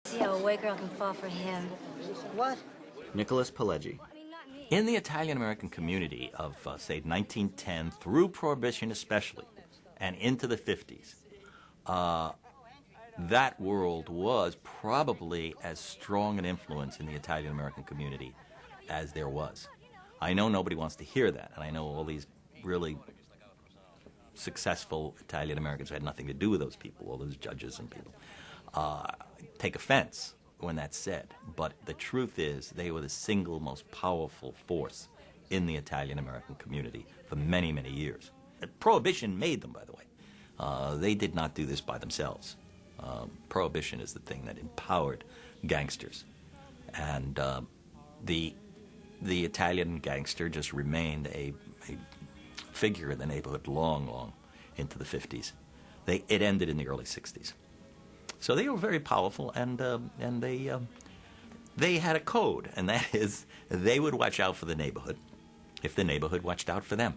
See how a white girl can fall for him. What? Nicholas Pileggi. In the Italian-American community of, say, 1910 through Prohibition especially, and into the 50s, that world was probably as strong an influence in the Italian-American community as there was. I know nobody wants to hear that, and I know all these really successful Italian-Americans who had nothing to do with those people, all those judges and people, take offense when that's said. But the truth is they were the single most powerful force in the Italian-American community for many, many years. Prohibition made them, by the way. They did not do this by themselves. Prohibition is the thing that empowered gangsters. And the Italian gangster just remained a figure in the neighborhood long, long into the 50s. It ended in the early 60s. So they were very powerful, and they had a code, and that is they would watch out for the neighborhood if the neighborhood watched out for them.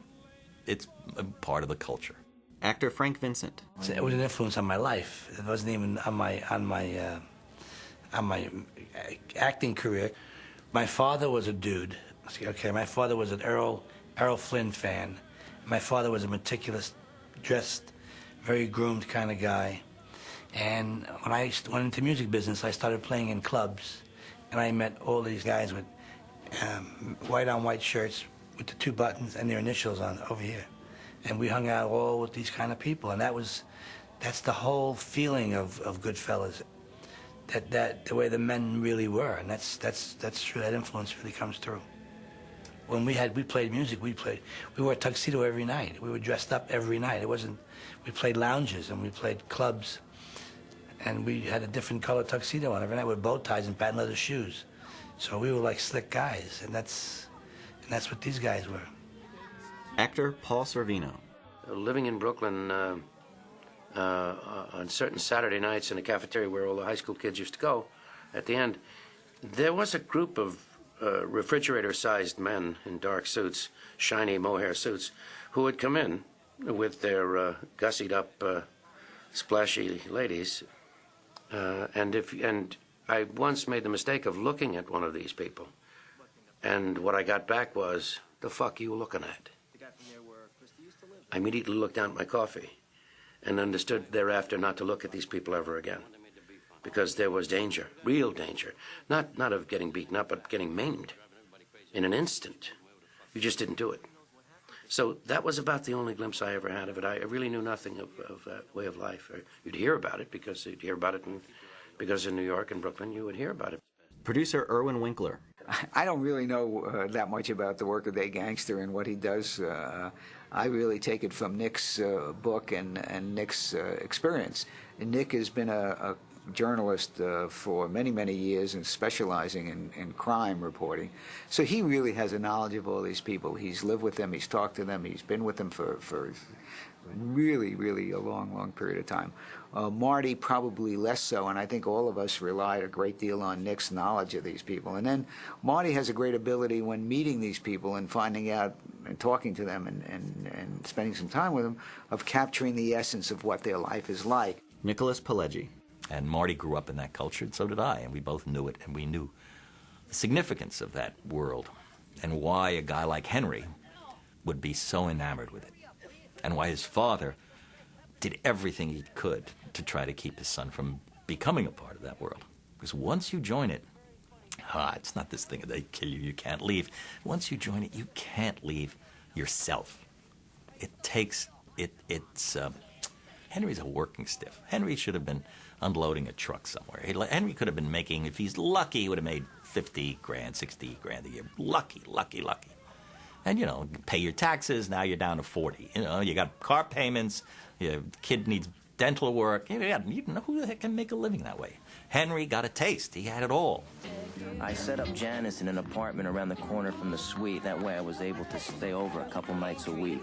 It's a part of the culture. Actor Frank Vincent. It was an influence on my life. It wasn't even on my acting career. My father was a dude. Okay, my father was an Errol Flynn fan. My father was a meticulous, dressed, very groomed kind of guy. And when I went into music business, I started playing in clubs, and I met all these guys with white-on-white shirts with the 2 buttons and their initials on over here. And we hung out all with these kind of people, and that's the whole feeling of Goodfellas, that the way the men really were, and that's true. That influence really comes through. When we played music, we wore a tuxedo every night. We were dressed up every night. We played lounges and we played clubs. And we had a different color tuxedo on every night with bow ties and patent leather shoes. So we were like slick guys, and that's what these guys were. Actor Paul Sorvino. Living in Brooklyn on certain Saturday nights in a cafeteria where all the high school kids used to go, at the end, there was a group of refrigerator-sized men in dark suits, shiny mohair suits, who would come in with their gussied-up, splashy ladies. And I once made the mistake of looking at one of these people, and what I got back was, "The fuck you looking at?" I immediately looked down at my coffee and understood thereafter not to look at these people ever again, because there was danger, real danger, not of getting beaten up, but getting maimed in an instant. You just didn't do it. So that was about the only glimpse I ever had of it. I really knew nothing of that way of life. You'd hear about it because you'd hear about it, because in New York and Brooklyn you would hear about it. Producer Irwin Winkler. I don't really know that much about the work of the gangster and what he does. I really take it from Nick's book and Nick's experience. And Nick has been a journalist for many, many years and specializing in crime reporting. So he really has a knowledge of all these people. He's lived with them, he's talked to them, he's been with them for really, really a long, long period of time. Marty probably less so, and I think all of us relied a great deal on Nick's knowledge of these people. And then Marty has a great ability when meeting these people and finding out and talking to them and spending some time with them of capturing the essence of what their life is like. Nicholas Pileggi. And Marty grew up in that culture, and so did I, and we both knew it, and we knew the significance of that world and why a guy like Henry would be so enamored with it, and why his father did everything he could to try to keep his son from becoming a part of that world. Because once you join it, it's not this thing that they kill you, you can't leave. Once you join it, you can't leave yourself. It takes, Henry's a working stiff. Henry should have been unloading a truck somewhere. Henry could have been making, if he's lucky, he would have made 50 grand, 60 grand a year. Lucky. And, you know, pay your taxes, now you're down to 40. You know, you got car payments, your kid needs dental work. You know, who the heck can make a living that way? Henry got a taste. He had it all. I set up Janice in an apartment around the corner from the suite. That way I was able to stay over a couple nights a week.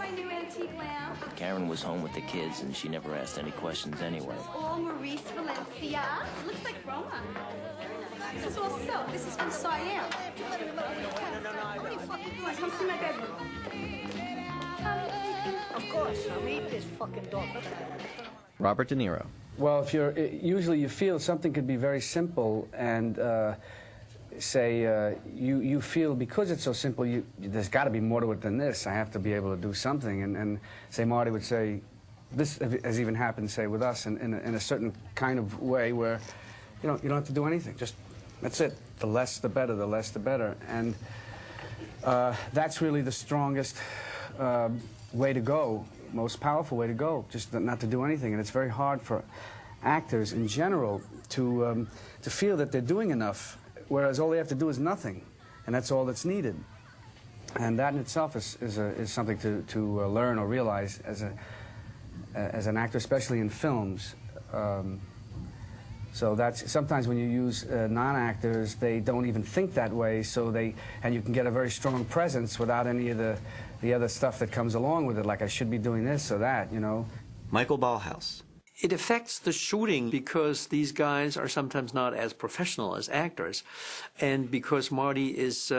Karen was home with the kids, and she never asked any questions anyway. Oh, Maurice Valencia. Looks like Roma. This is all silk. This is from Siam. What are you fucking doing? Come see my bedroom. Of course, I'll eat this fucking dog. Robert De Niro. Well, if you're usually you feel something could be very simple, and say you feel because it's so simple, there's got to be more to it than this. I have to be able to do something, and say Marty would say, this has even happened, say, with us in a certain kind of way where you don't have to do anything. Just that's it. The less, the better. The less, the better. And that's really the strongest way to go, most powerful way to go. Just not to do anything. And it's very hard for actors in general to feel that they're doing enough, whereas all they have to do is nothing, and that's all that's needed. And that in itself is something to learn or realize as an actor, especially in films. So that's sometimes when you use non-actors, they don't even think that way. And you can get a very strong presence without any of the other stuff that comes along with it, like I should be doing this or that, you know. Michael Ballhaus. It affects the shooting because these guys are sometimes not as professional as actors, and because Marty is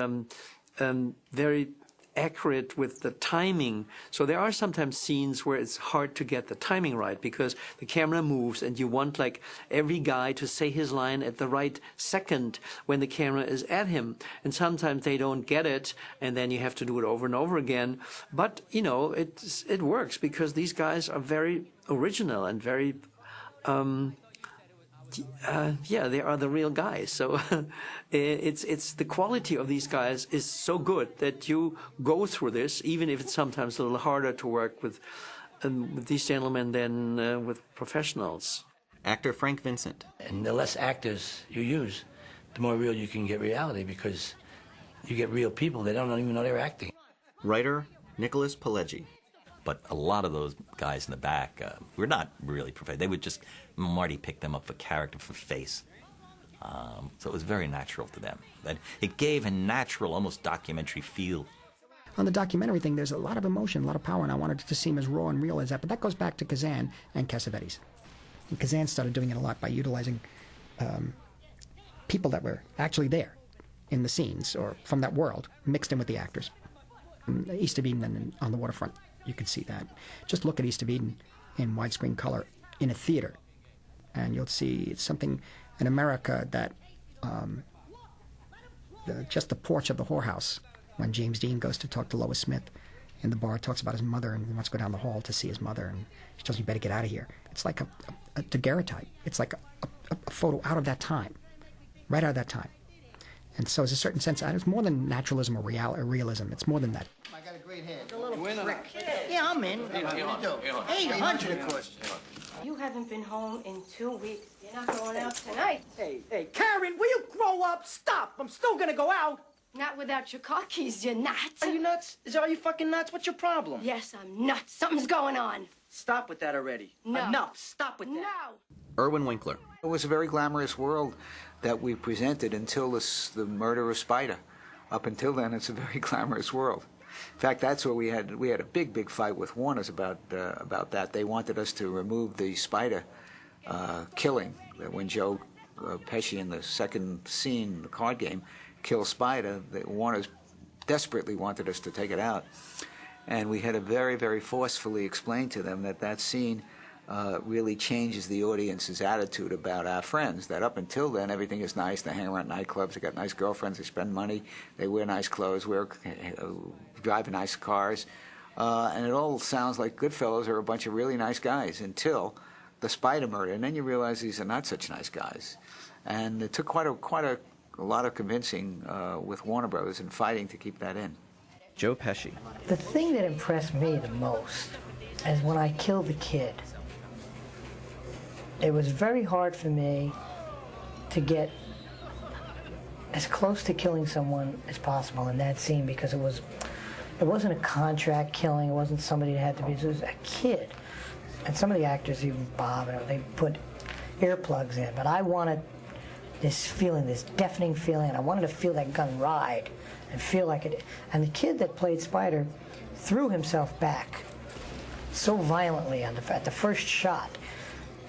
very accurate with the timing. So there are sometimes scenes where it's hard to get the timing right because the camera moves and you want like every guy to say his line at the right second when the camera is at him. And sometimes they don't get it and then you have to do it over and over again. But, you know, it works because these guys are very original and very yeah, they are the real guys. So it's the quality of these guys is so good that you go through this, even if it's sometimes a little harder to work with these gentlemen than with professionals. Actor Frank Vincent. And the less actors you use, the more real you can get reality, because you get real people. They don't even know they're acting. Writer Nicholas Pileggi. But a lot of those guys in the back were not really professional. They would just, Marty picked them up for character, for face. So it was very natural to them. It gave a natural, almost documentary feel. On the documentary thing, there's a lot of emotion, a lot of power, and I wanted it to seem as raw and real as that. But that goes back to Kazan and Cassavetes. And Kazan started doing it a lot by utilizing people that were actually there in the scenes or from that world, mixed in with the actors. East of Eden and on the waterfront. You could see that. Just look at East of Eden in widescreen color in a theater, and you'll see it's something in America that just the porch of the whorehouse when James Dean goes to talk to Lois Smith in the bar, talks about his mother and he wants to go down the hall to see his mother, and she tells him, you better get out of here. It's like a daguerreotype. It's like a photo out of that time, right out of that time. And so there's a certain sense, it's more than naturalism or realism. It's more than that. I got a great head. A little prick. Yeah, I'm in. What do you do? 800 of course. You haven't been home in 2 weeks. You're not going out tonight. Hey, Karen, will you grow up? Stop. I'm still gonna go out. Not without your car keys, you're not. Are you nuts? Are you fucking nuts? What's your problem? Yes, I'm nuts. Something's going on. Stop with that already. No. Enough. Stop with that. No. Irwin Winkler. It was a very glamorous world that we presented until the murder of Spider. Up until then, it's a very glamorous world. In fact, that's where we had a big fight with Warner's about that. They wanted us to remove the Spider killing. When Joe Pesci in the second scene, the card game, kills Spider, Warner's desperately wanted us to take it out. And we had to very forcefully explain to them that scene really changes the audience's attitude about our friends, that up until then everything is nice. They hang around nightclubs, they got nice girlfriends, they spend money, they wear nice clothes, drive nice cars, and it all sounds like Goodfellas are a bunch of really nice guys until the Spider murder, and then you realize these are not such nice guys. And it took quite a lot of convincing with Warner Brothers and fighting to keep that in. Joe Pesci. The thing that impressed me the most is when I killed the kid. It was very hard for me to get as close to killing someone as possible in that scene, because it wasn't a contract killing, it wasn't somebody that had to be, it was a kid. And some of the actors, even Bob, they put earplugs in, but I wanted this feeling, this deafening feeling, and I wanted to feel that gun ride and feel like it. And the kid that played Spider threw himself back so violently at the first shot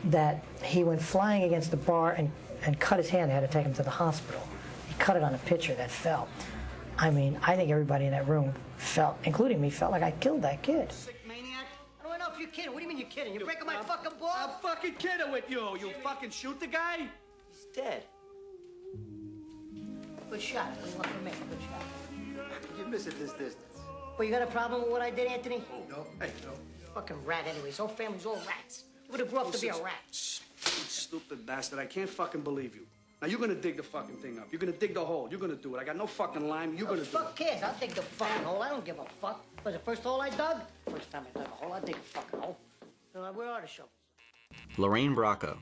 that he went flying against the bar and cut his hand. They had to take him to the hospital. He cut it on a picture that fell. I mean, I think everybody in that room felt, including me, felt like I killed that kid. Sick maniac. I don't know if you kidding? What do you mean you're kidding? You're breaking my fucking balls? I'm fucking kidding with you. You fucking shoot the guy? He's dead. Good shot. What do you want from me? Good shot. You miss it this distance. Well, you got a problem with what I did, Anthony? No. Hey, no. Fucking rat anyways. Whole family's all rats. You would have grew up to be a rat. Stupid bastard. I can't fucking believe you. Now, you're gonna dig the fucking thing up. You're gonna dig the hole. You're gonna do it. I got no fucking lime. You're gonna do it. Fuck cares? I'll dig the fucking hole. I don't give a fuck. Was the first hole I dug? First time I dug a hole, I'll dig a fucking hole. Where are the shovels? Lorraine Bracco.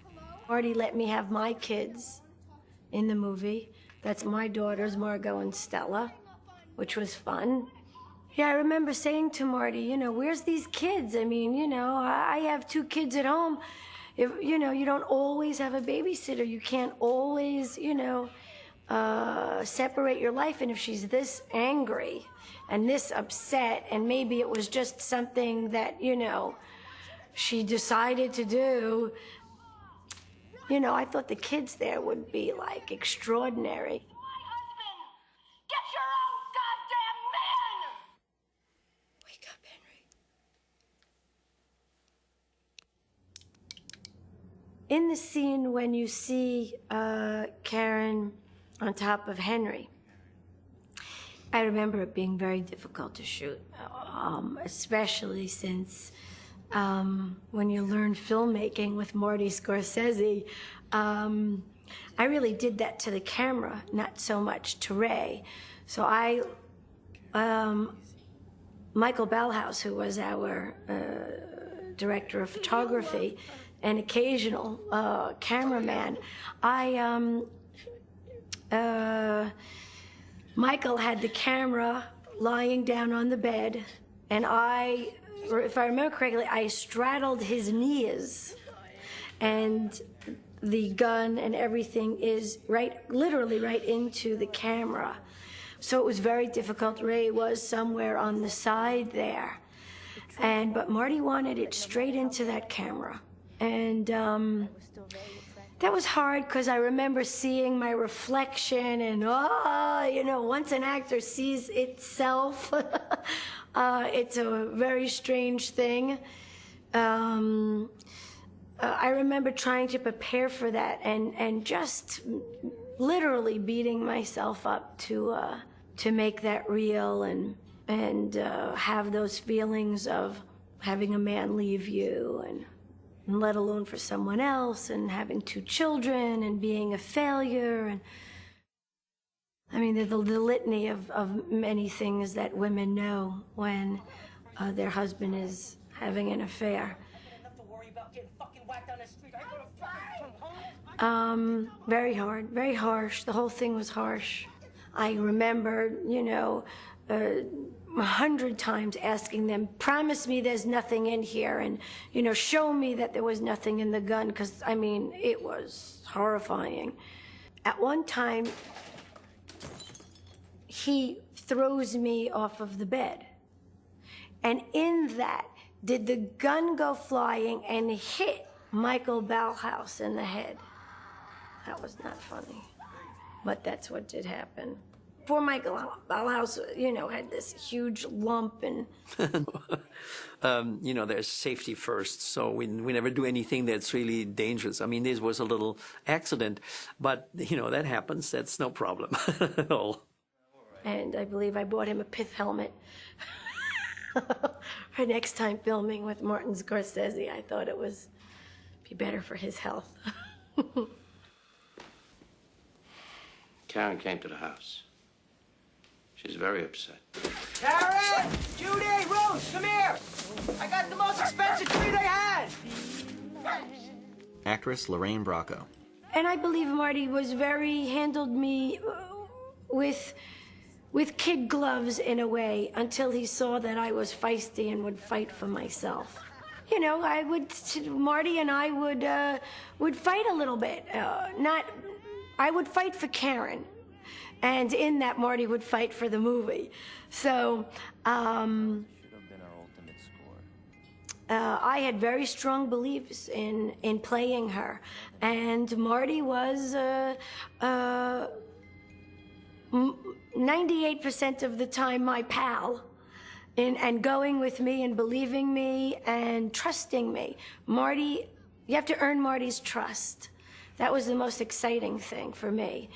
Marty let me have my kids in the movie. That's my daughters, Margot and Stella, which was fun. Yeah, I remember saying to Marty, you know, where's these kids? I mean, you know, I have 2 kids at home. If, you know, you don't always have a babysitter. You can't always, you know, separate your life. And if she's this angry and this upset, and maybe it was just something that, you know, she decided to do, you know, I thought the kids there would be, like, extraordinary. Get your own goddamn man! Wake up, Henry. In the scene when you see Karen on top of Henry, I remember it being very difficult to shoot, especially since when you learn filmmaking with Marty Scorsese, I really did that to the camera, not so much to Ray. So Michael Ballhaus, who was our director of photography and occasional cameraman, Michael had the camera lying down on the bed, and if I remember correctly, I straddled his knees, and the gun and everything is literally right into the camera. So it was very difficult. Ray was somewhere on the side there, but Marty wanted it straight into that camera, and that was hard because I remember seeing my reflection, and you know, once an actor sees itself. It's a very strange thing. I remember trying to prepare for that and just literally beating myself up to make that real and have those feelings of having a man leave you, and let alone for someone else, and having 2 children and being a failure. And I mean, the litany of many things that women know when their husband is having an affair. Very hard, very harsh. The whole thing was harsh. I remember, you know, 100 times asking them, promise me there's nothing in here, and, you know, show me that there was nothing in the gun, because, I mean, it was horrifying. At one time, he throws me off of the bed. And in that, did the gun go flying and hit Michael Ballhaus in the head? That was not funny, but that's what did happen. Poor Michael Ballhaus, you know, had this huge lump, and you know, there's safety first, so we never do anything that's really dangerous. I mean, this was a little accident, but, you know, that happens. That's no problem at all. And I believe I bought him a pith helmet for next time filming with Martin Scorsese. I thought it was be better for his health. Karen came to the house. She's very upset. Karen! Judy! Rose! Come here! I got the most expensive tree they had! Actress Lorraine Bracco. And I believe Marty handled me with kid gloves in a way, until he saw that I was feisty and would fight for myself. You know, Marty and I would fight a little bit. I would fight for Karen, and in that, Marty would fight for the movie. So, I had very strong beliefs in playing her, and Marty was 98% of the time my pal, and going with me and believing me and trusting me. Marty, you have to earn Marty's trust. That was the most exciting thing for me.